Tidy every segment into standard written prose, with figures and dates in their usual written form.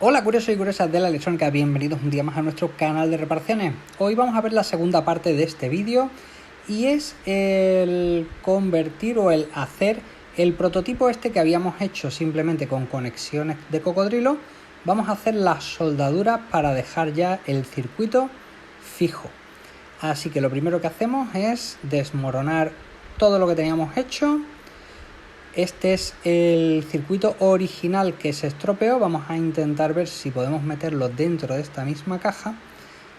Hola curiosos y curiosas de la electrónica, bienvenidos un día más a nuestro canal de reparaciones. Hoy vamos a ver la segunda parte de este vídeo y es el convertir o el hacer el prototipo este que habíamos hecho simplemente con conexiones de cocodrilo. Vamos a hacer las soldaduras para dejar ya el circuito fijo. Así que lo primero que hacemos es desmoronar todo lo que teníamos hecho. Este es el circuito original que se estropeó. Vamos a intentar ver si podemos meterlo dentro de esta misma caja,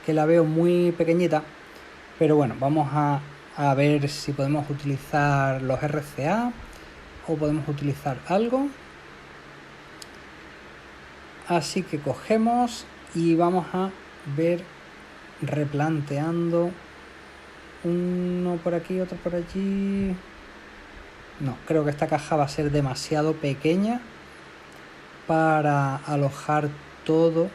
que la veo muy pequeñita, pero bueno, vamos a ver si podemos utilizar los RCA o podemos utilizar algo. Así que cogemos y vamos a ver replanteando uno por aquí, otro por allí. No, creo que esta caja va a ser demasiado pequeña para alojar todo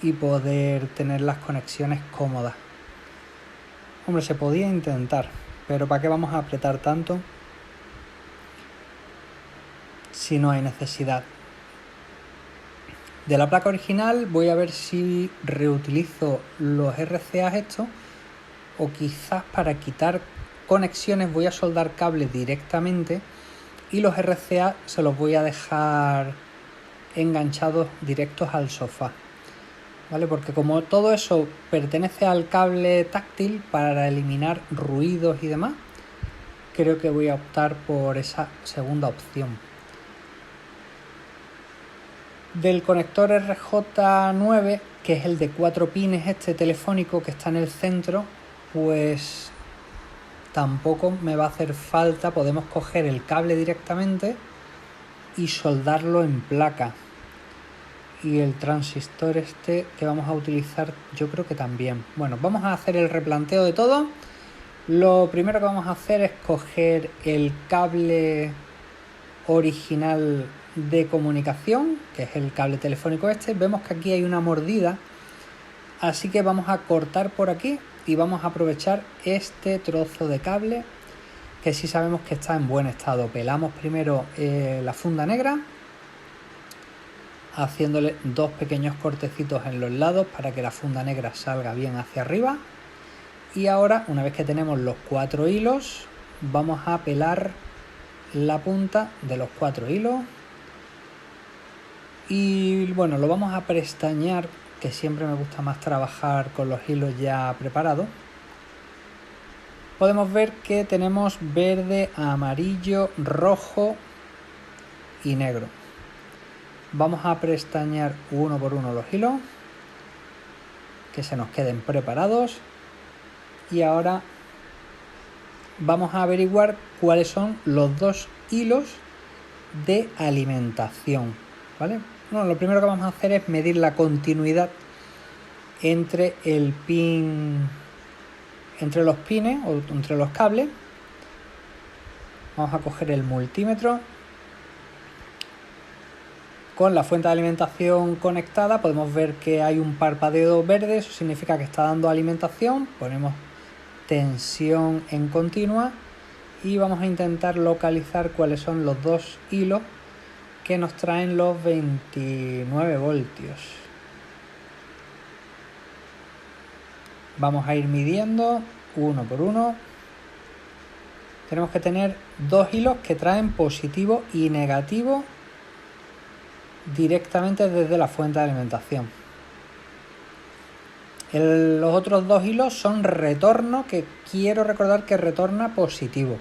y poder tener las conexiones cómodas. Hombre, se podía intentar, pero ¿para qué vamos a apretar tanto si no hay necesidad? De la placa original voy a ver si reutilizo los RCA estos, o quizás para quitar conexiones voy a soldar cables directamente y los RCA se los voy a dejar enganchados directos al sofá, ¿vale? Porque como todo eso pertenece al cable táctil para eliminar ruidos y demás, creo que voy a optar por esa segunda opción. Del conector RJ9, que es el de 4 pines este telefónico que está en el centro, pues tampoco me va a hacer falta. Podemos coger el cable directamente y soldarlo en placa. Y el transistor este que vamos a utilizar yo creo que también. Bueno, vamos a hacer el replanteo de todo. Lo primero que vamos a hacer es coger el cable original de comunicación, que es el cable telefónico este. Vemos que aquí hay una mordida, así que vamos a cortar por aquí y vamos a aprovechar este trozo de cable que sí sabemos que está en buen estado. Pelamos primero la funda negra, haciéndole dos pequeños cortecitos en los lados para que la funda negra salga bien hacia arriba. Y ahora, una vez que tenemos los 4 hilos, vamos a pelar la punta de los 4 hilos. Y bueno, lo vamos a prestañar, que siempre me gusta más trabajar con los hilos ya preparados. Podemos ver que tenemos verde, amarillo, rojo y negro. Vamos a prestañar uno por uno los hilos, que se nos queden preparados. Y ahora vamos a averiguar cuáles son los 2 hilos de alimentación, ¿vale? Bueno, lo primero que vamos a hacer es medir la continuidad entre el pin, entre los pines o entre los cables. Vamos a coger el multímetro. Con la fuente de alimentación conectada podemos ver que hay un parpadeo verde, eso significa que está dando alimentación. Ponemos tensión en continua y vamos a intentar localizar cuáles son los 2 hilos que nos traen los 29 voltios. Vamos a ir midiendo uno por uno. Tenemos que tener 2 hilos que traen positivo y negativo directamente desde la fuente de alimentación. Los otros 2 hilos son retorno, que quiero recordar que retorna positivo.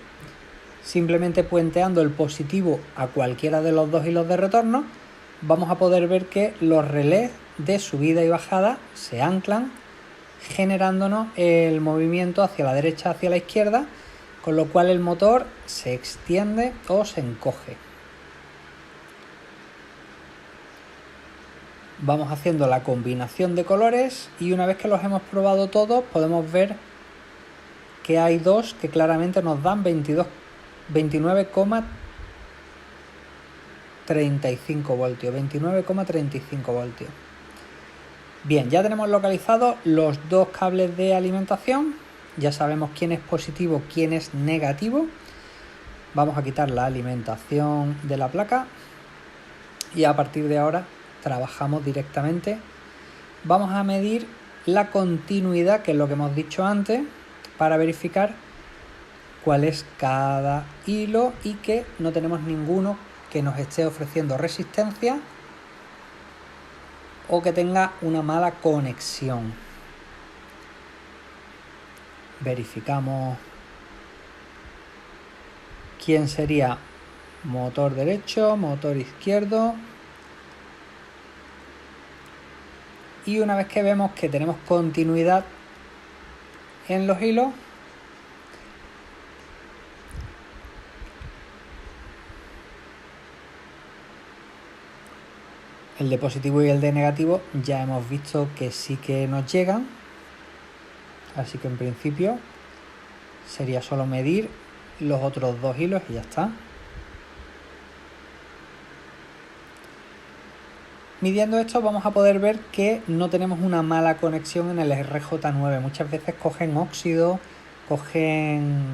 Simplemente puenteando el positivo a cualquiera de los 2 hilos de retorno, vamos a poder ver que los relés de subida y bajada se anclan, generándonos el movimiento hacia la derecha, hacia la izquierda, con lo cual el motor se extiende o se encoge. Vamos haciendo la combinación de colores y una vez que los hemos probado todos podemos ver que hay 2 que claramente nos dan 29,35 voltios. 29,35 voltios. Bien, ya tenemos localizados los 2 cables de alimentación. Ya sabemos quién es positivo, quién es negativo. Vamos a quitar la alimentación de la placa. y a partir de ahora trabajamos directamente. Vamos a medir la continuidad, que es lo que hemos dicho antes, para verificar cuál es cada hilo y que no tenemos ninguno que nos esté ofreciendo resistencia o que tenga una mala conexión. Verificamos quién sería motor derecho, motor izquierdo. Y una vez que vemos que tenemos continuidad en los hilos, el de positivo y el de negativo ya hemos visto que sí que nos llegan, así que en principio sería solo medir los otros dos hilos y ya está. Midiendo esto vamos a poder ver que no tenemos una mala conexión en el RJ9. Muchas veces cogen óxido, cogen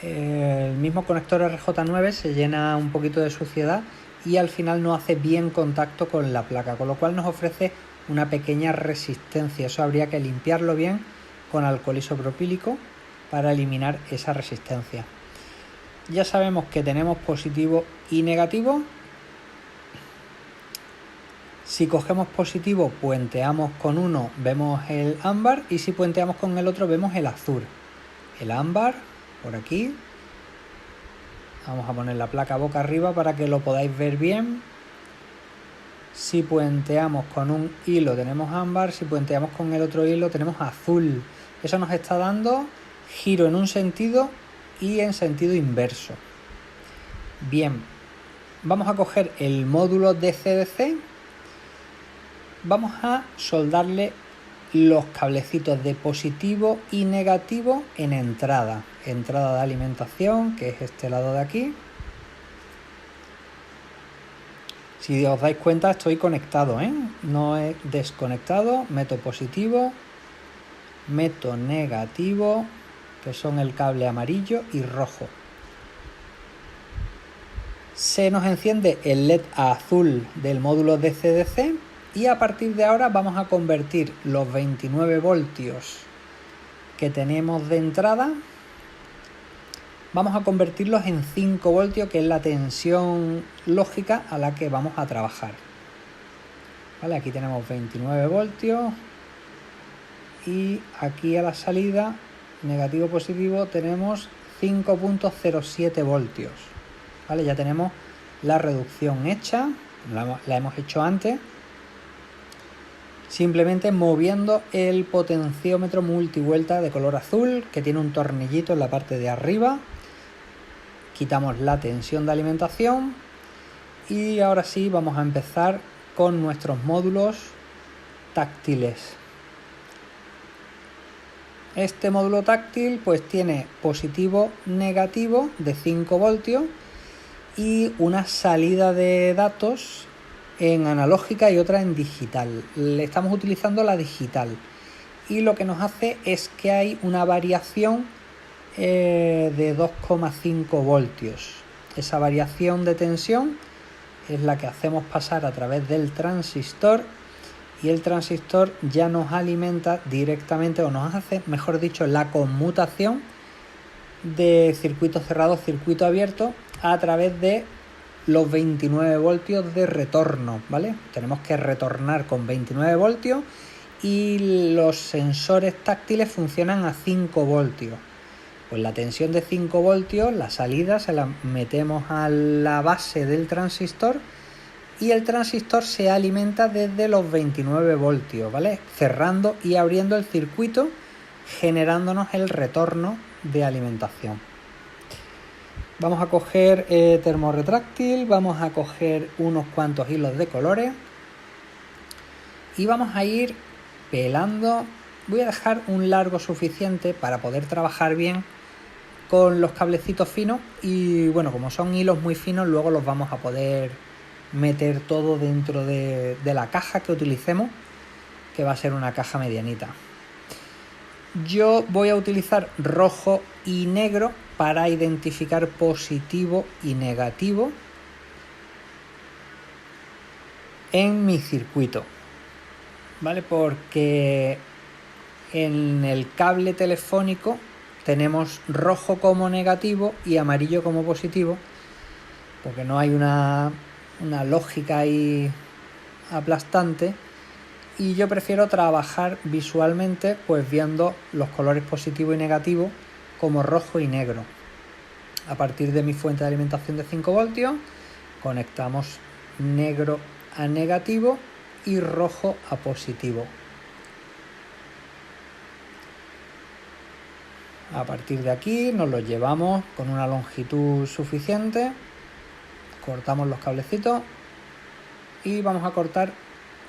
el mismo conector RJ9, se llena un poquito de suciedad y al final no hace bien contacto con la placa, con lo cual nos ofrece una pequeña resistencia. Eso habría que limpiarlo bien con alcohol isopropílico para eliminar esa resistencia. Ya sabemos que tenemos positivo y negativo. Si cogemos positivo, puenteamos con uno, vemos el ámbar, y si puenteamos con el otro, vemos el azul. El ámbar, por aquí. Vamos a poner la placa boca arriba para que lo podáis ver bien. Si puenteamos con un hilo tenemos ámbar, si puenteamos con el otro hilo tenemos azul. Eso nos está dando giro en un sentido y en sentido inverso. Bien, vamos a coger el módulo DC-DC. Vamos a soldarle los cablecitos de positivo y negativo en entrada de alimentación, que es este lado de aquí. Si os dais cuenta, estoy conectado, no he desconectado. Meto positivo, meto negativo, que son el cable amarillo y rojo. Se nos enciende el LED azul del módulo DC-DC. Y a partir de ahora vamos a convertir los 29 voltios que tenemos de entrada, vamos a convertirlos en 5 voltios, que es la tensión lógica a la que vamos a trabajar. ¿Vale? Aquí tenemos 29 voltios y aquí a la salida, negativo positivo, tenemos 5.07 voltios. ¿Vale? Ya tenemos la reducción hecha, la hemos hecho antes. Simplemente moviendo el potenciómetro multivuelta de color azul, que tiene un tornillito en la parte de arriba. Quitamos la tensión de alimentación y ahora sí vamos a empezar con nuestros módulos táctiles. Este módulo táctil pues tiene positivo, negativo de 5 voltios y una salida de datos en analógica y otra en digital. Le estamos utilizando la digital y lo que nos hace es que hay una variación de 2,5 voltios. Esa variación de tensión es la que hacemos pasar a través del transistor y el transistor ya nos alimenta directamente, o nos hace, mejor dicho, la conmutación de circuito cerrado, circuito abierto a través de los 29 voltios de retorno, ¿vale? Tenemos que retornar con 29 voltios y los sensores táctiles funcionan a 5 voltios. Pues la tensión de 5 voltios, la salida se la metemos a la base del transistor y el transistor se alimenta desde los 29 voltios, ¿vale? Cerrando y abriendo el circuito, generándonos el retorno de alimentación. Vamos a coger termorretráctil, vamos a coger unos cuantos hilos de colores y vamos a ir pelando. Voy a dejar un largo suficiente para poder trabajar bien con los cablecitos finos y bueno, como son hilos muy finos, luego los vamos a poder meter todo dentro de la caja que utilicemos, que va a ser una caja medianita. Yo voy a utilizar rojo y negro para identificar positivo y negativo. en mi circuito, ¿vale? Porque en el cable telefónico tenemos rojo como negativo y amarillo como positivo, porque no hay una lógica ahí aplastante, y yo prefiero trabajar visualmente pues viendo los colores positivo y negativo como rojo y negro. A partir de mi fuente de alimentación de 5 voltios conectamos negro a negativo y rojo a positivo. A partir de aquí nos los llevamos con una longitud suficiente, cortamos los cablecitos y vamos a cortar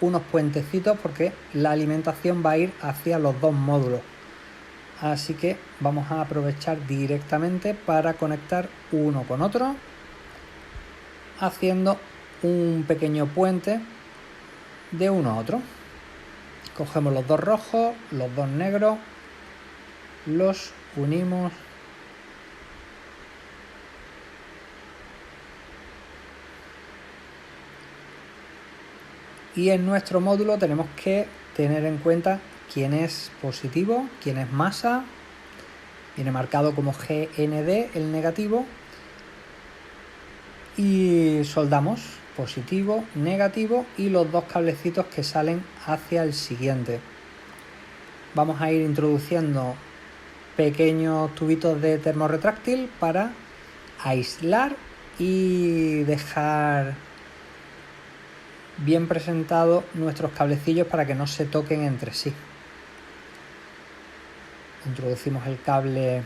unos puentecitos porque la alimentación va a ir hacia los dos módulos. Así que vamos a aprovechar directamente para conectar uno con otro, haciendo un pequeño puente de uno a otro. Cogemos los dos rojos, los dos negros, los unimos y en nuestro módulo tenemos que tener en cuenta quién es positivo, quién es masa. Viene marcado como GND el negativo y soldamos positivo, negativo y los dos cablecitos que salen hacia el siguiente. Vamos a ir introduciendo pequeños tubitos de termorretráctil para aislar y dejar bien presentados nuestros cablecillos para que no se toquen entre sí. Introducimos el cable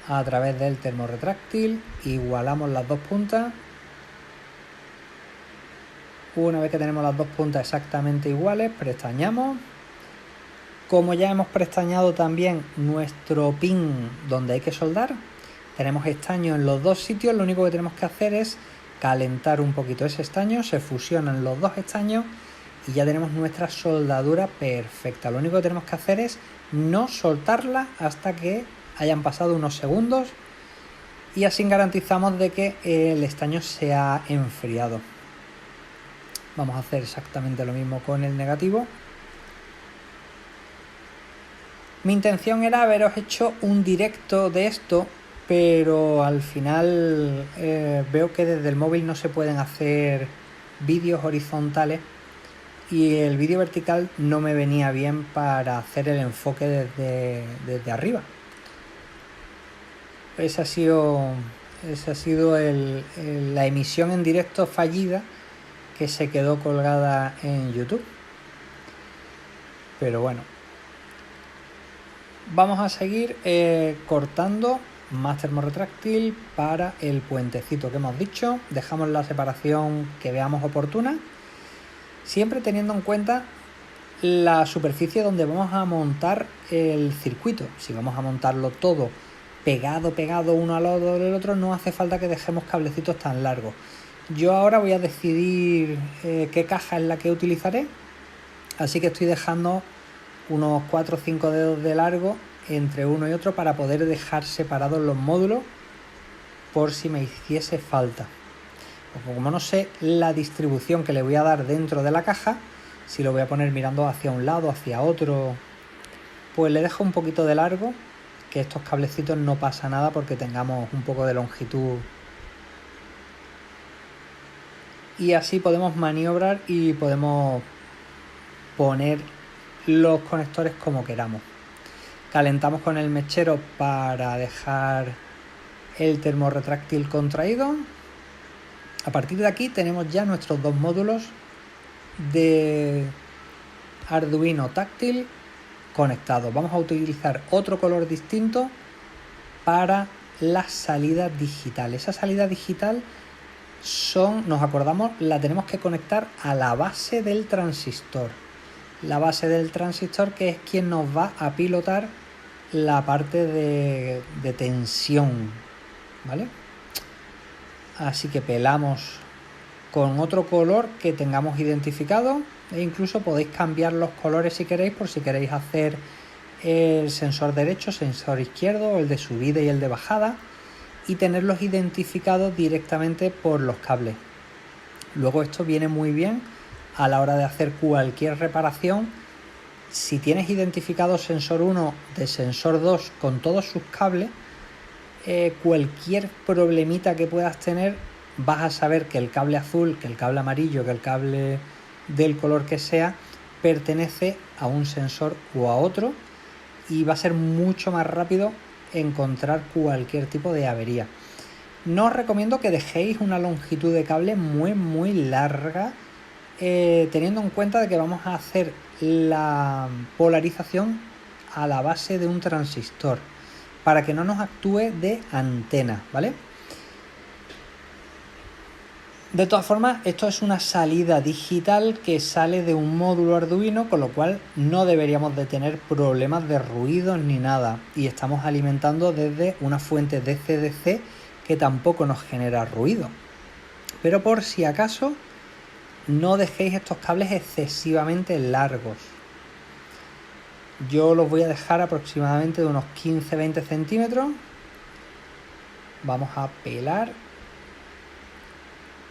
a través del termorretráctil, igualamos las dos puntas. Una vez que tenemos las dos puntas exactamente iguales, prestañamos. Como ya hemos prestañado también nuestro pin donde hay que soldar, tenemos estaño en los dos sitios, lo único que tenemos que hacer es calentar un poquito ese estaño, se fusionan los dos estaños y ya tenemos nuestra soldadura perfecta. Lo único que tenemos que hacer es no soltarla hasta que hayan pasado unos segundos y así garantizamos de que el estaño se ha enfriado. Vamos a hacer exactamente lo mismo con el negativo. Mi intención era haberos hecho un directo de esto, pero al final veo que desde el móvil no se pueden hacer vídeos horizontales y el vídeo vertical no me venía bien para hacer el enfoque desde arriba. Esa ha sido la emisión en directo fallida que se quedó colgada en YouTube. Pero bueno, vamos a seguir cortando más termorretráctil para el puentecito que hemos dicho. Dejamos la separación que veamos oportuna, siempre teniendo en cuenta la superficie donde vamos a montar el circuito. Si vamos a montarlo todo pegado uno al lado del otro, no hace falta que dejemos cablecitos tan largos. Yo ahora voy a decidir qué caja es la que utilizaré, así que estoy dejando unos 4 o 5 dedos de largo entre uno y otro para poder dejar separados los módulos por si me hiciese falta. Porque como no sé la distribución que le voy a dar dentro de la caja, si lo voy a poner mirando hacia un lado, hacia otro, pues le dejo un poquito de largo, que estos cablecitos no pasa nada porque tengamos un poco de longitud. Y así podemos maniobrar y podemos poner los conectores como queramos. Calentamos con el mechero para dejar el termorretráctil contraído. A partir de aquí tenemos ya nuestros dos módulos de Arduino táctil conectados. Vamos a utilizar otro color distinto para la salida digital. Esa salida digital nos acordamos, la tenemos que conectar a la base del transistor. La base del transistor, que es quien nos va a pilotar la parte de tensión, ¿vale? Así que pelamos con otro color que tengamos identificado e incluso podéis cambiar los colores si queréis, por si queréis hacer el sensor derecho, sensor izquierdo, el de subida y el de bajada, y tenerlos identificados directamente por los cables. Luego esto viene muy bien a la hora de hacer cualquier reparación. Si tienes identificado sensor 1 de sensor 2 con todos sus cables, cualquier problemita que puedas tener, vas a saber que el cable azul, que el cable amarillo, que el cable del color que sea, pertenece a un sensor o a otro, y va a ser mucho más rápido encontrar cualquier tipo de avería. No os recomiendo que dejéis una longitud de cable muy larga, teniendo en cuenta de que vamos a hacer la polarización a la base de un transistor para que no nos actúe de antena, ¿vale? De todas formas, esto es una salida digital que sale de un módulo Arduino, con lo cual no deberíamos de tener problemas de ruidos ni nada, y estamos alimentando desde una fuente DC-DC que tampoco nos genera ruido. Pero por si acaso, no dejéis estos cables excesivamente largos. Yo los voy a dejar aproximadamente de unos 15-20 centímetros. Vamos a pelar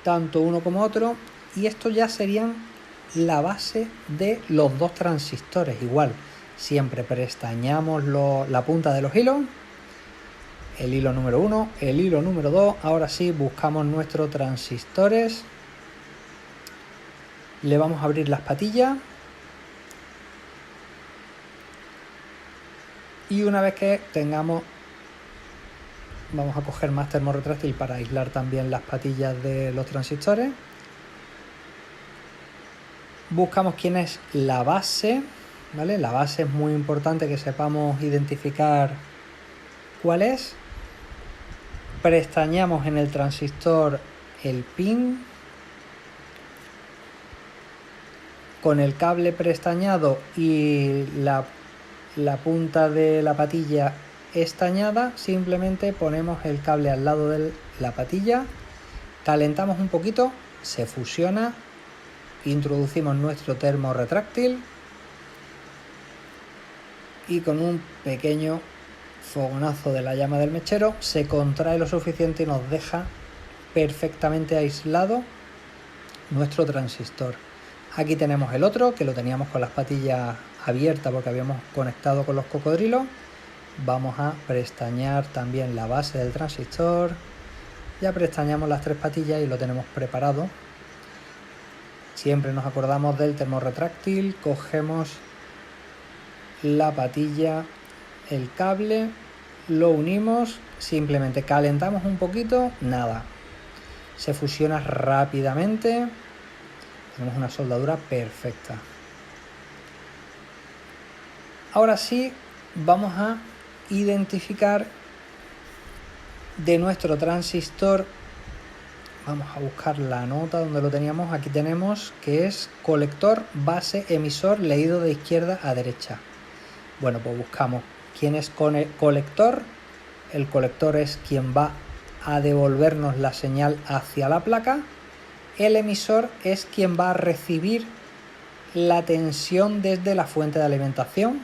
tanto uno como otro, y esto ya serían la base de los dos transistores. Igual, siempre prestañamos la punta de los hilos, el hilo número 1, el hilo número 2. Ahora sí, buscamos nuestros transistores, le vamos a abrir las patillas, y una vez que tengamos, vamos a coger más termorretráctil para aislar también las patillas de los transistores. Buscamos quién es la base, ¿vale? La base es muy importante que sepamos identificar cuál es. Prestañamos en el transistor el pin. Con el cable prestañado y la punta de la patilla estañada, simplemente ponemos el cable al lado de la patilla, calentamos un poquito, se fusiona, introducimos nuestro termo retráctil y con un pequeño fogonazo de la llama del mechero se contrae lo suficiente y nos deja perfectamente aislado nuestro transistor. Aquí tenemos el otro, que lo teníamos con las patillas abiertas porque habíamos conectado con los cocodrilos. Vamos a prestañar también la base del transistor. Ya prestañamos las tres patillas y lo tenemos preparado. Siempre nos acordamos del termorretráctil, cogemos la patilla, el cable, lo unimos, simplemente calentamos un poquito, nada, se fusiona rápidamente, tenemos una soldadura perfecta. Ahora sí, vamos a identificar de nuestro transistor, vamos a buscar la nota donde lo teníamos, aquí tenemos que es colector, base, emisor, leído de izquierda a derecha. Bueno, pues buscamos quién es colector. El colector es quien va a devolvernos la señal hacia la placa. El emisor es quien va a recibir la tensión desde la fuente de alimentación.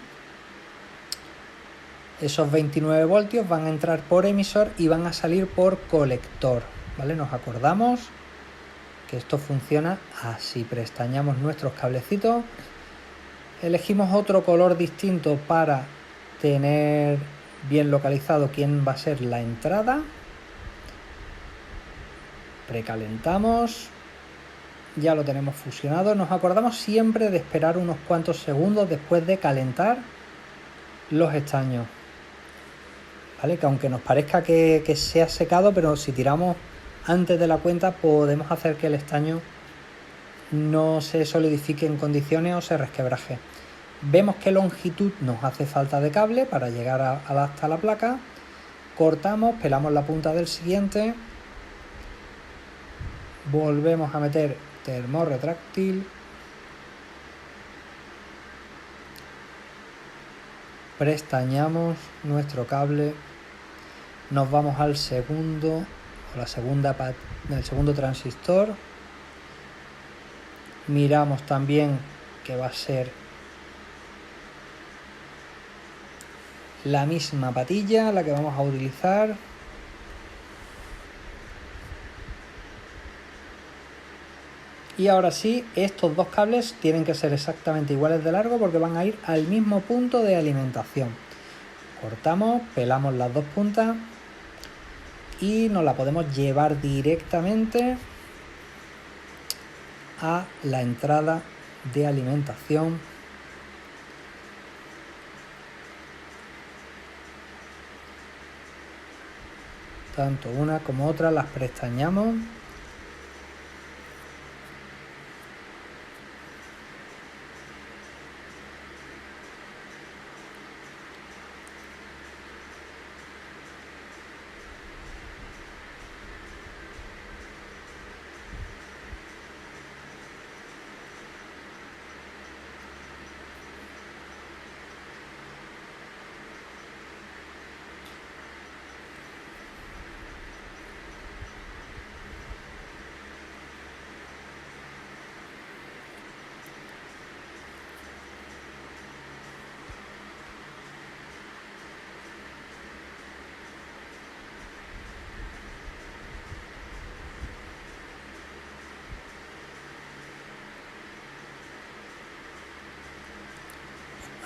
Esos 29 voltios van a entrar por emisor y van a salir por colector, ¿vale? Nos acordamos que esto funciona así. Prestañamos nuestros cablecitos, elegimos otro color distinto para tener bien localizado quién va a ser la entrada, precalentamos, ya lo tenemos fusionado. Nos acordamos siempre de esperar unos cuantos segundos después de calentar los estaños, ¿vale? Que aunque nos parezca que se ha secado, pero si tiramos antes de la cuenta podemos hacer que el estaño no se solidifique en condiciones o se resquebraje. Vemos qué longitud nos hace falta de cable para llegar hasta la placa, cortamos, pelamos la punta del siguiente, volvemos a meter termorretráctil, prestañamos nuestro cable, nos vamos al segundo o la segunda del segundo transistor, miramos también que va a ser la misma patilla la que vamos a utilizar. Y ahora sí, estos dos cables tienen que ser exactamente iguales de largo porque van a ir al mismo punto de alimentación. Cortamos, pelamos las dos puntas y nos la podemos llevar directamente a la entrada de alimentación. Tanto una como otra las prestañamos.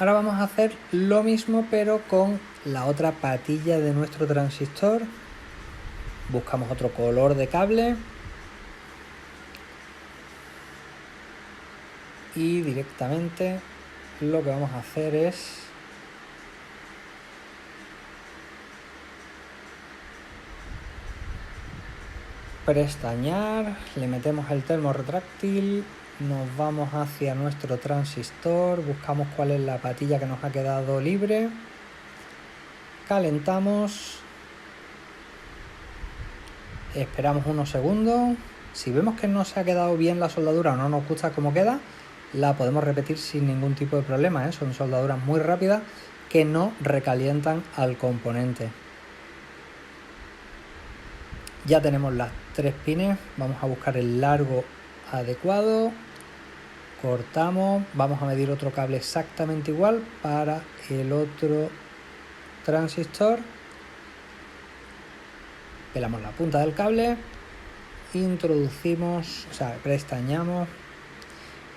Ahora vamos a hacer lo mismo pero con la otra patilla de nuestro transistor. Buscamos otro color de cable y directamente lo que vamos a hacer es prestañar, le metemos el termo retráctil, nos vamos hacia nuestro transistor, buscamos cuál es la patilla que nos ha quedado libre, calentamos, esperamos unos segundos. Si vemos que no se ha quedado bien la soldadura o no nos gusta cómo queda, la podemos repetir sin ningún tipo de problema, ¿eh? Son soldaduras muy rápidas que no recalientan al componente. Ya tenemos las 3 pines, vamos a buscar el largo adecuado, cortamos, vamos a medir otro cable exactamente igual para el otro transistor, pelamos la punta del cable, introducimos, prestañamos,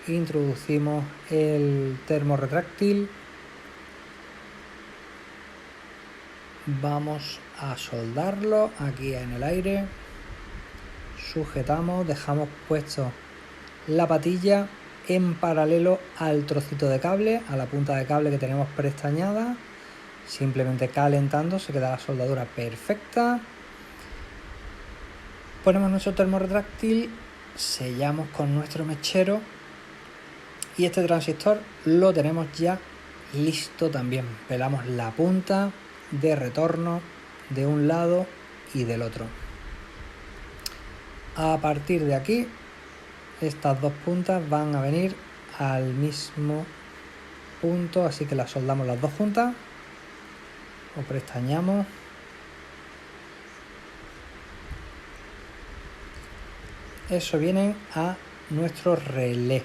introducimos el termo retráctil, vamos a soldarlo aquí en el aire, sujetamos, dejamos puesto la patilla en paralelo al trocito de cable, a la punta de cable que tenemos prestañada, simplemente calentando, se queda la soldadura perfecta. Ponemos nuestro termo retráctil, sellamos con nuestro mechero y este transistor lo tenemos ya listo también. Pelamos la punta de retorno de un lado y del otro. A partir de aquí, estas dos puntas van a venir al mismo punto, así que las soldamos las dos juntas o prestañamos. Eso viene a nuestro relé.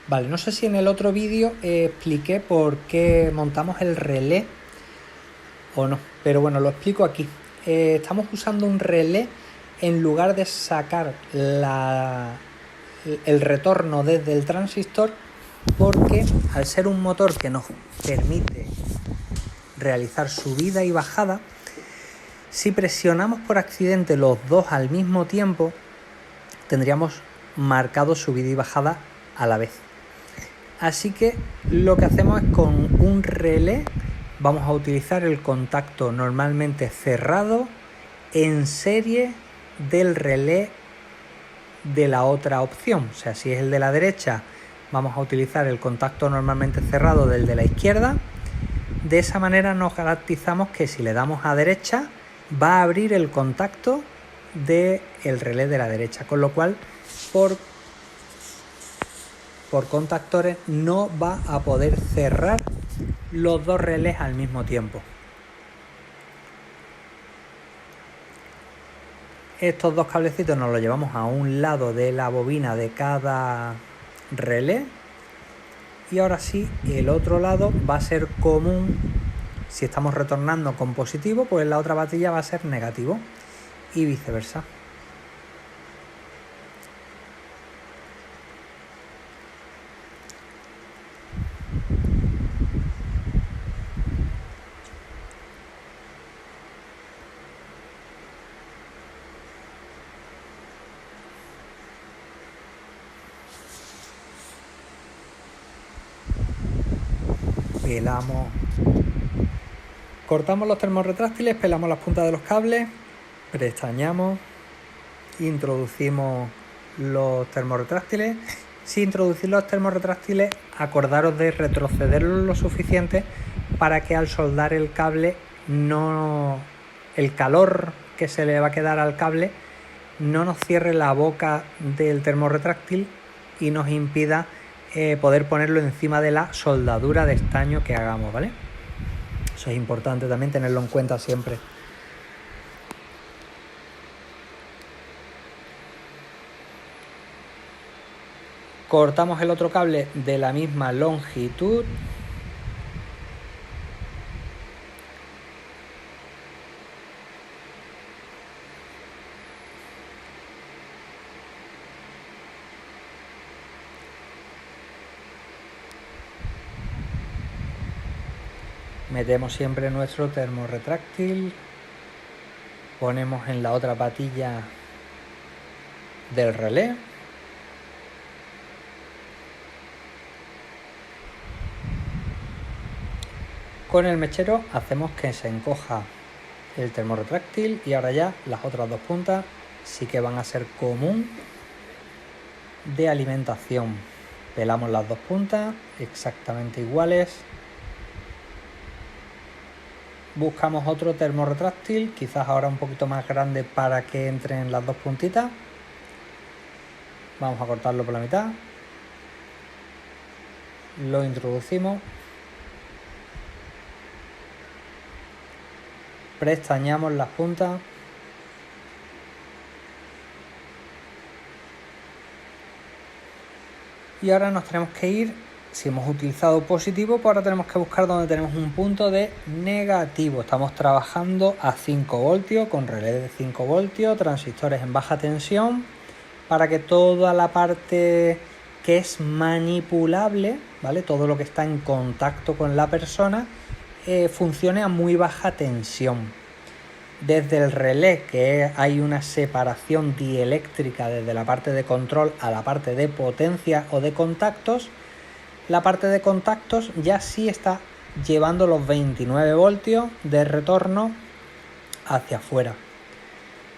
Vale, no sé si en el otro vídeo expliqué por qué montamos el relé o no, pero bueno, lo explico aquí. Estamos usando un relé en lugar de sacar el retorno desde el transistor, porque al ser un motor que nos permite realizar subida y bajada, si presionamos por accidente los dos al mismo tiempo, tendríamos marcado subida y bajada a la vez. Así que lo que hacemos es con un relé vamos a utilizar el contacto normalmente cerrado en serie del relé de la otra opción. O sea, si es el de la derecha, vamos a utilizar el contacto normalmente cerrado del de la izquierda. De esa manera nos garantizamos que si le damos a derecha, va a abrir el contacto del relé de la derecha, con lo cual por contactores no va a poder cerrar los dos relés al mismo tiempo. Estos dos cablecitos nos los llevamos a un lado de la bobina de cada relé y ahora sí el otro lado va a ser común Si estamos retornando con positivo, pues en la otra batería va a ser negativo y viceversa. Pelamos, cortamos los termorretráctiles, pelamos las puntas de los cables, prestañamos, introducimos los termorretráctiles. Si introducir los termorretráctiles, acordaros de retrocederlos lo suficiente para que al soldar el cable el calor que se le va a quedar al cable no nos cierre la boca del termorretráctil y nos impida poder ponerlo encima de la soldadura de estaño que hagamos, ¿vale? Eso es importante también tenerlo en cuenta siempre. Cortamos el otro cable de la misma longitud. Metemos siempre nuestro termorretráctil, ponemos en la otra patilla del relé. Con el mechero hacemos que se encoja el termorretráctil y ahora ya las otras dos puntas sí que van a ser común de alimentación. Pelamos las dos puntas exactamente iguales. Buscamos otro termorretráctil, quizás ahora un poquito más grande para que entren las dos puntitas. Vamos a cortarlo por la mitad. Lo introducimos. Prestañamos las puntas. Y ahora nos tenemos que ir. Si hemos utilizado positivo, pues ahora tenemos que buscar donde tenemos un punto de negativo. Estamos trabajando a 5 voltios, con relé de 5 voltios, transistores en baja tensión, para que toda la parte que es manipulable, ¿vale? Todo lo que está en contacto con la persona, funcione a muy baja tensión. Desde el relé, que hay una separación dieléctrica desde la parte de control a la parte de potencia o de contactos, la parte de contactos ya sí está llevando los 29 voltios de retorno hacia afuera.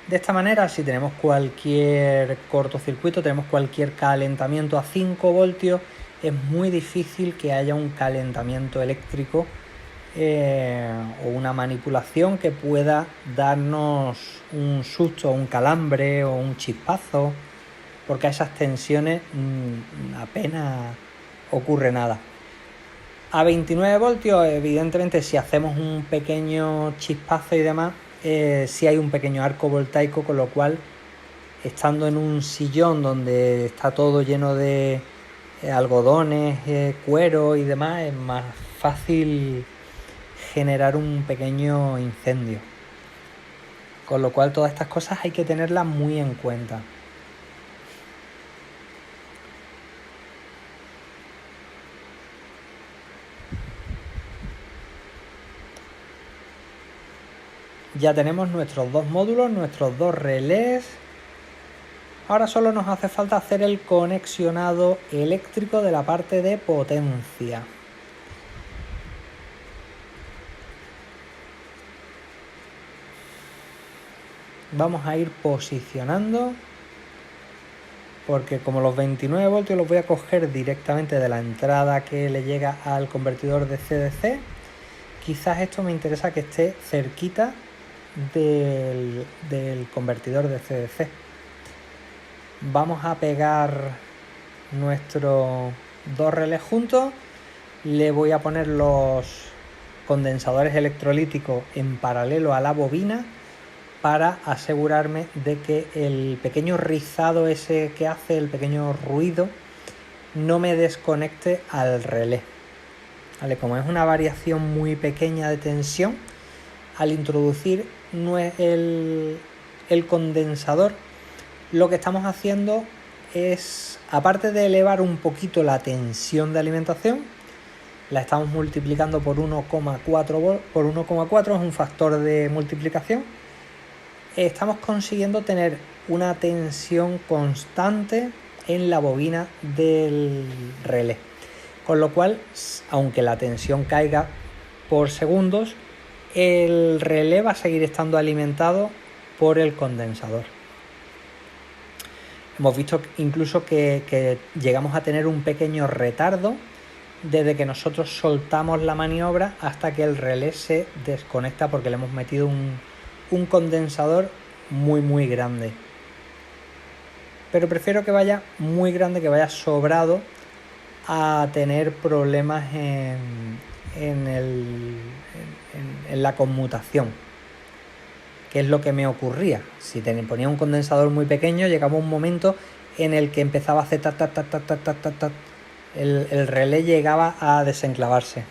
De esta manera, si tenemos cualquier cortocircuito, tenemos cualquier calentamiento a 5 voltios, es muy difícil que haya un calentamiento eléctrico o una manipulación que pueda darnos un susto, un calambre o un chispazo, porque a esas tensiones apenas ocurre nada. A 29 voltios, evidentemente, si hacemos un pequeño chispazo y demás, sí hay un pequeño arco voltaico, con lo cual, estando en un sillón donde está todo lleno de algodones, cuero y demás, es más fácil generar un pequeño incendio. Con lo cual, todas estas cosas hay que tenerlas muy en cuenta. Ya tenemos nuestros dos módulos, nuestros dos relés. Ahora solo nos hace falta hacer el conexionado eléctrico de la parte de potencia. Vamos a ir posicionando, porque como los 29 voltios los voy a coger directamente de la entrada que le llega al convertidor de CDC, quizás esto me interesa que esté cerquita del convertidor de CDC. Vamos a pegar nuestros dos relés juntos. Le voy a poner los condensadores electrolíticos en paralelo a la bobina para asegurarme de que el pequeño rizado ese que hace, el pequeño ruido, no me desconecte al relé. ¿vale? Como es una variación muy pequeña de tensión, al introducir el condensador, lo que estamos haciendo es, aparte de elevar un poquito la tensión de alimentación, la estamos multiplicando por 1,4, por 1,4 es un factor de multiplicación. Estamos consiguiendo tener una tensión constante en la bobina del relé, con lo cual, aunque la tensión caiga por segundos, el relé va a seguir estando alimentado por el condensador. Hemos visto incluso que llegamos a tener un pequeño retardo desde que nosotros soltamos la maniobra hasta que el relé se desconecta, porque le hemos metido un condensador muy grande. Pero prefiero que vaya muy grande, que vaya sobrado, a tener problemas en la conmutación, que es lo que me ocurría. Si ponía un condensador muy pequeño, llegaba un momento en el que empezaba a hacer el relé llegaba a desenclavarse.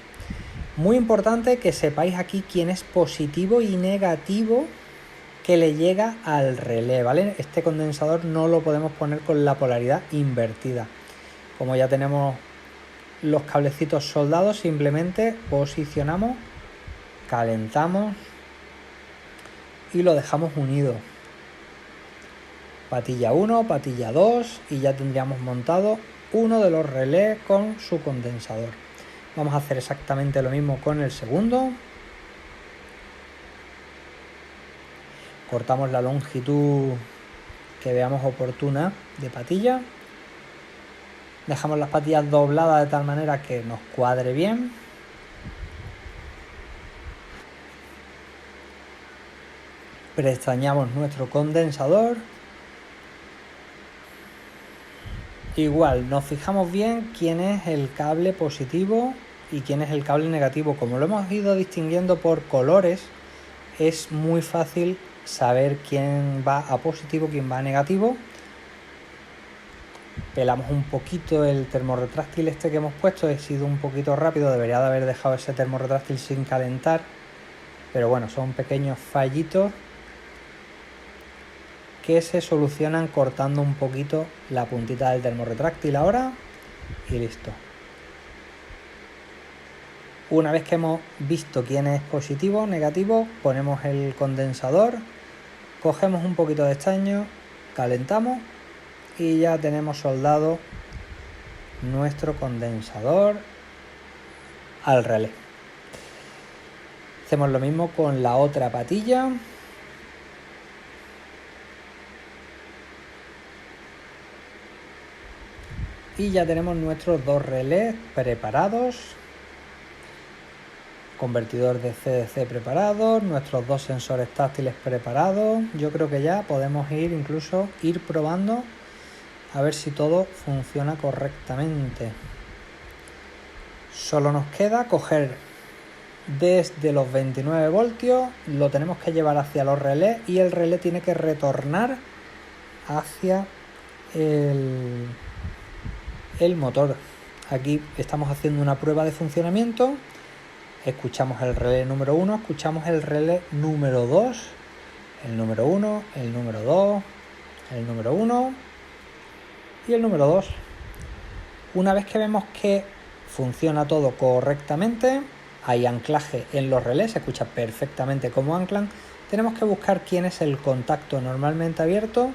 Muy importante que sepáis aquí quién es positivo y negativo que le llega al relé, ¿vale? Este condensador no lo podemos poner con la polaridad invertida. Como ya tenemos los cablecitos soldados, simplemente posicionamos, calentamos y lo dejamos unido. Patilla 1, patilla 2 y ya tendríamos montado uno de los relés con su condensador. Vamos a hacer exactamente lo mismo con el segundo. Cortamos la longitud que veamos oportuna de patilla. Dejamos las patillas dobladas de tal manera que nos cuadre bien. Prestañamos nuestro condensador. Igual, nos fijamos bien quién es el cable positivo y quién es el cable negativo. Como lo hemos ido distinguiendo por colores, es muy fácil saber quién va a positivo, quién va a negativo. Pelamos un poquito el termorretráctil este que hemos puesto, he sido un poquito rápido, debería de haber dejado ese termorretráctil sin calentar, pero bueno, son pequeños fallitos que se solucionan cortando un poquito la puntita del termorretráctil ahora y listo. Una vez que hemos visto quién es positivo o negativo, ponemos el condensador, cogemos un poquito de estaño, calentamos y ya tenemos soldado nuestro condensador al relé. Hacemos lo mismo con la otra patilla. Y ya tenemos nuestros dos relés preparados. Convertidor de CDC preparado, nuestros dos sensores táctiles preparados. Yo creo que ya podemos ir probando a ver si todo funciona correctamente. Solo nos queda coger desde los 29 voltios, lo tenemos que llevar hacia los relés y el relé tiene que retornar hacia el motor. Aquí estamos haciendo una prueba de funcionamiento. Escuchamos el relé número 1, escuchamos el relé número 2, el número 1, el número 2, el número 1 y el número 2. Una vez que vemos que funciona todo correctamente, hay anclaje en los relés, se escucha perfectamente cómo anclan, tenemos que buscar quién es el contacto normalmente abierto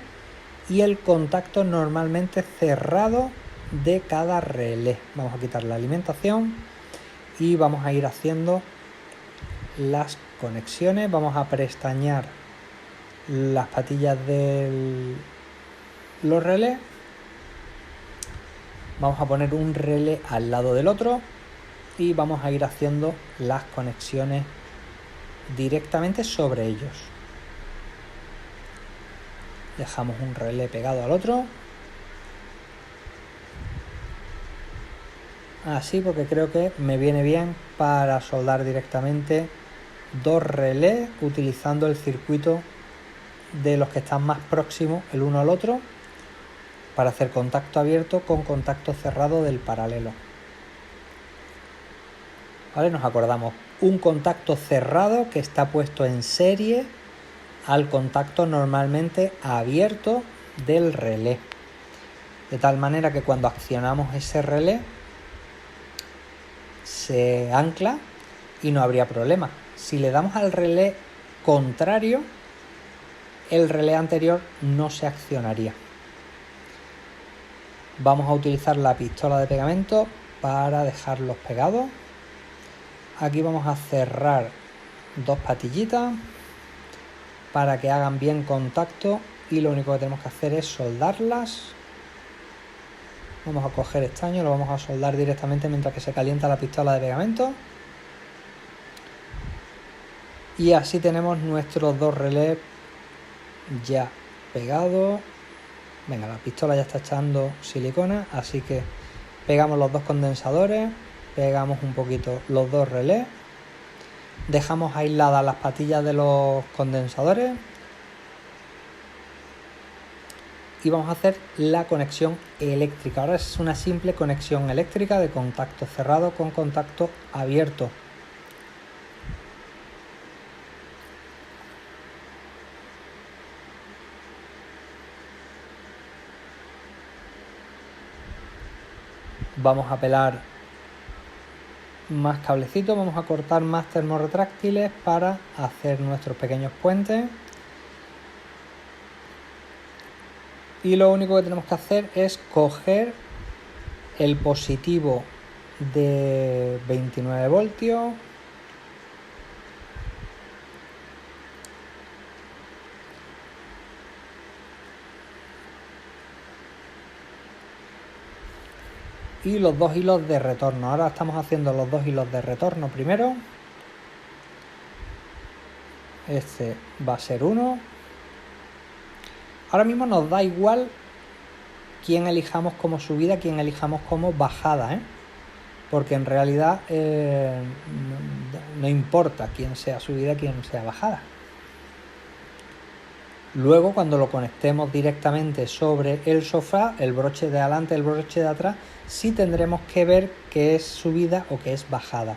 y el contacto normalmente cerrado de cada relé. Vamos a quitar la alimentación y vamos a ir haciendo las conexiones. Vamos a prestañar las patillas de los relés. Vamos a poner un relé al lado del otro y vamos a ir haciendo las conexiones directamente sobre ellos. Dejamos un relé pegado al otro. Así, porque creo que me viene bien para soldar directamente dos relés utilizando el circuito de los que están más próximos el uno al otro para hacer contacto abierto con contacto cerrado del paralelo. ¿Vale? Nos acordamos, un contacto cerrado que está puesto en serie al contacto normalmente abierto del relé. De tal manera que cuando accionamos ese relé se ancla y no habría problema. Si le damos al relé contrario, el relé anterior no se accionaría. Vamos a utilizar la pistola de pegamento para dejarlos pegados. Aquí vamos a cerrar dos patillitas para que hagan bien contacto y lo único que tenemos que hacer es soldarlas. Vamos a coger estaño, lo vamos a soldar directamente mientras que se calienta la pistola de pegamento. Y así tenemos nuestros dos relés ya pegados. Venga, la pistola ya está echando silicona, así que pegamos los dos condensadores, pegamos un poquito los dos relés, dejamos aisladas las patillas de los condensadores y vamos a hacer la conexión eléctrica. Ahora es una simple conexión eléctrica de contacto cerrado con contacto abierto. Vamos a pelar más cablecitos, vamos a cortar más termorretráctiles para hacer nuestros pequeños puentes. Y lo único que tenemos que hacer es coger el positivo de 29 voltios y los dos hilos de retorno. Ahora estamos haciendo los dos hilos de retorno primero. Este va a ser uno. Ahora mismo nos da igual quién elijamos como subida, quién elijamos como bajada, porque en realidad no importa quién sea subida, quién sea bajada. Luego, cuando lo conectemos directamente sobre el sofá, el broche de adelante, el broche de atrás, sí tendremos que ver qué es subida o qué es bajada.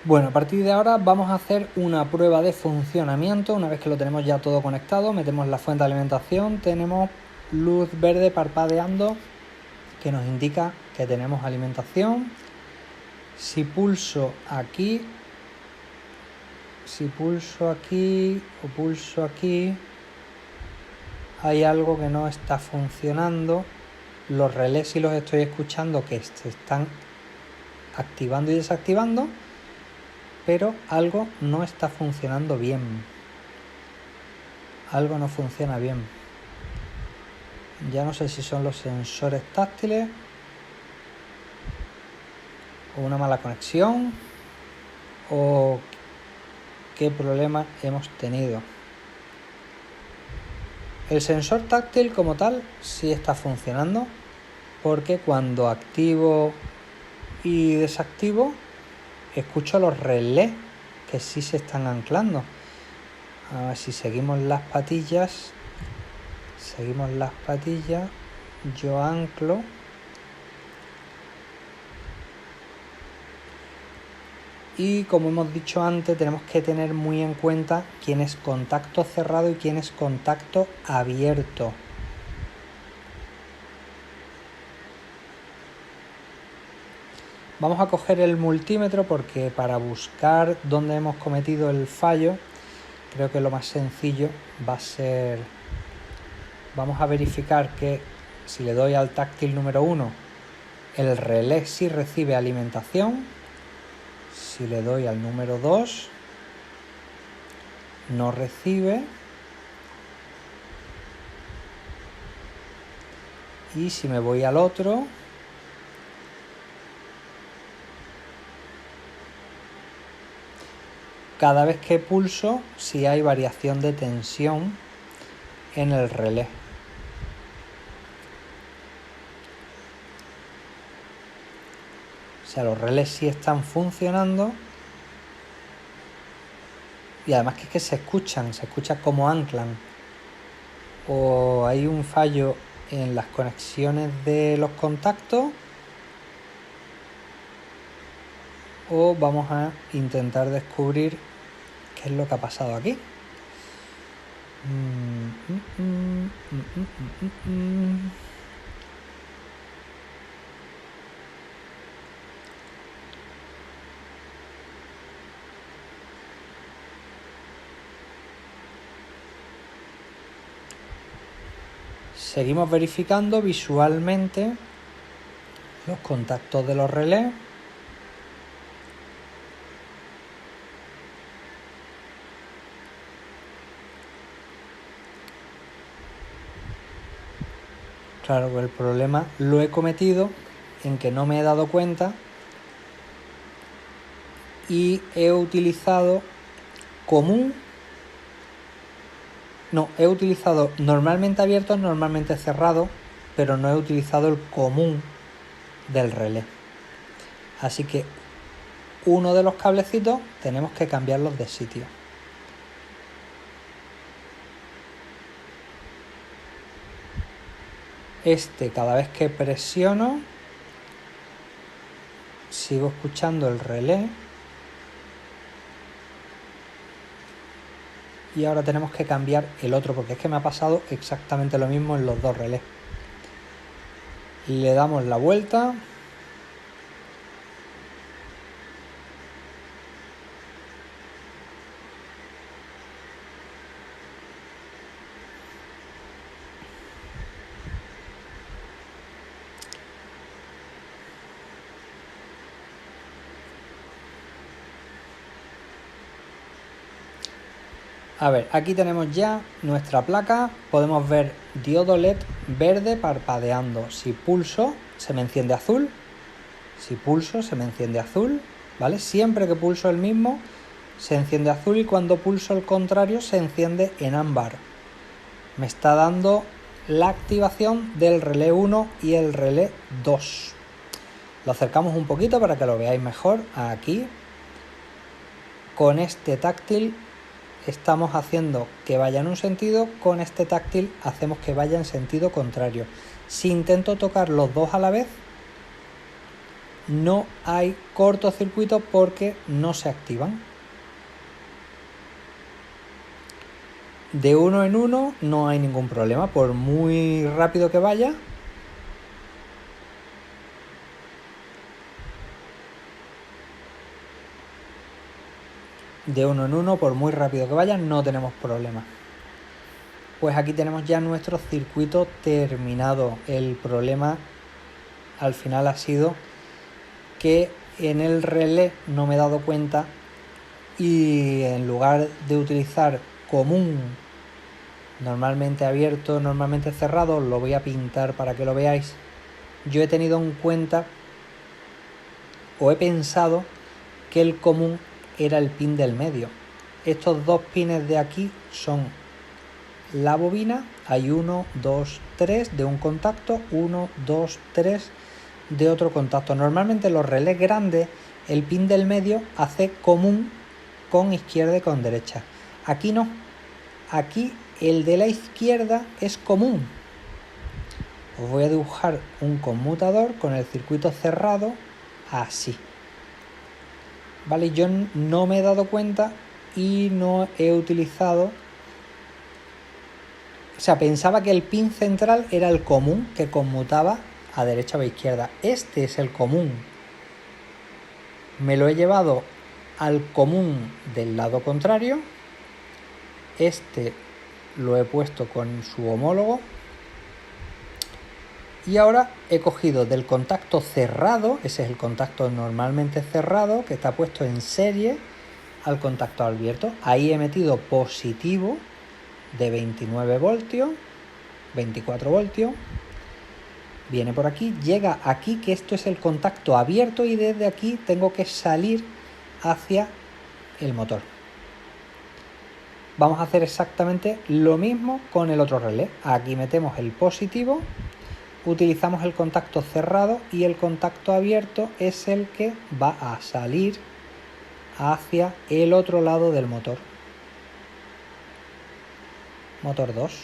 Bueno, a partir de ahora vamos a hacer una prueba de funcionamiento. Una vez que lo tenemos ya todo conectado, metemos la fuente de alimentación, tenemos luz verde parpadeando que nos indica que tenemos alimentación. Si pulso aquí o pulso aquí, hay algo que no está funcionando. Los relés sí los estoy escuchando que se están activando y desactivando, pero algo no está funcionando bien. Algo no funciona bien. Ya no sé si son los sensores táctiles o una mala conexión o qué problema hemos tenido. El sensor táctil como tal sí está funcionando, porque cuando activo y desactivo escucho los relés que sí se están anclando. A ver si seguimos las patillas, yo anclo y, como hemos dicho antes, tenemos que tener muy en cuenta quién es contacto cerrado y quién es contacto abierto. Vamos a coger el multímetro porque para buscar dónde hemos cometido el fallo, creo que lo más sencillo va a ser... Vamos a verificar que si le doy al táctil número 1, el relé sí recibe alimentación. Si le doy al número 2, no recibe. Y si me voy al otro, cada vez que pulso, sí hay variación de tensión en el relé. O sea, los relés sí están funcionando. Y además que es que se escucha cómo anclan. O hay un fallo en las conexiones de los contactos, o vamos a intentar descubrir qué es lo que ha pasado aquí. Seguimos verificando visualmente los contactos de los relés. Claro, el problema lo he cometido en que no me he dado cuenta y he utilizado común. No, he utilizado normalmente abierto, normalmente cerrado, pero no he utilizado el común del relé. Así que uno de los cablecitos tenemos que cambiarlos de sitio. Cada vez que presiono, sigo escuchando el relé. Y ahora tenemos que cambiar el otro, porque es que me ha pasado exactamente lo mismo en los dos relés. Le damos la vuelta. A ver, aquí tenemos ya nuestra placa, podemos ver diodo LED verde parpadeando. Si pulso, se me enciende azul. Si pulso, se me enciende azul, ¿vale? Siempre que pulso el mismo, se enciende azul, y cuando pulso el contrario, se enciende en ámbar. Me está dando la activación del relé 1 y el relé 2. Lo acercamos un poquito para que lo veáis mejor. Aquí, con este táctil, estamos haciendo que vaya en un sentido, con este táctil hacemos que vaya en sentido contrario. Si intento tocar los dos a la vez, no hay cortocircuito porque no se activan. De uno en uno no hay ningún problema, por muy rápido que vaya. De uno en uno, por muy rápido que vaya, no tenemos problema. Pues aquí tenemos ya nuestro circuito terminado. El problema al final ha sido que en el relé no me he dado cuenta y en lugar de utilizar común, normalmente abierto, normalmente cerrado, lo voy a pintar para que lo veáis. Yo he tenido en cuenta o he pensado que el común era el pin del medio. Estos dos pines de aquí son la bobina, hay 1, 2, 3 de un contacto, 1, 2, 3 de otro contacto. Normalmente en los relés grandes el pin del medio hace común con izquierda y con derecha. Aquí no, aquí el de la izquierda es común. Os voy a dibujar un conmutador con el circuito cerrado así. Vale, yo no me he dado cuenta y no he utilizado... O sea, pensaba que el pin central era el común que conmutaba a derecha o a izquierda. Este es el común. Me lo he llevado al común del lado contrario. Este lo he puesto con su homólogo. Y ahora he cogido del contacto cerrado, ese es el contacto normalmente cerrado, que está puesto en serie, al contacto abierto. Ahí he metido positivo de 29 voltios, 24 voltios. Viene por aquí, llega aquí, que esto es el contacto abierto, y desde aquí tengo que salir hacia el motor. Vamos a hacer exactamente lo mismo con el otro relé. Aquí metemos el positivo, utilizamos el contacto cerrado y el contacto abierto es el que va a salir hacia el otro lado del motor. Motor 2.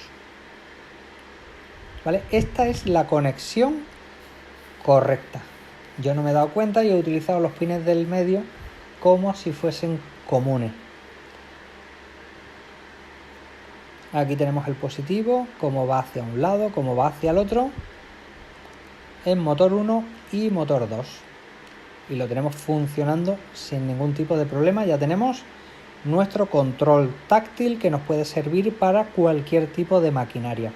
¿Vale? Esta es la conexión correcta. Yo no me he dado cuenta y he utilizado los pines del medio como si fuesen comunes. Aquí tenemos el positivo, cómo va hacia un lado, cómo va hacia el otro, en motor 1 y motor 2. Y lo tenemos funcionando sin ningún tipo de problema. Ya tenemos nuestro control táctil que nos puede servir para cualquier tipo de maquinaria.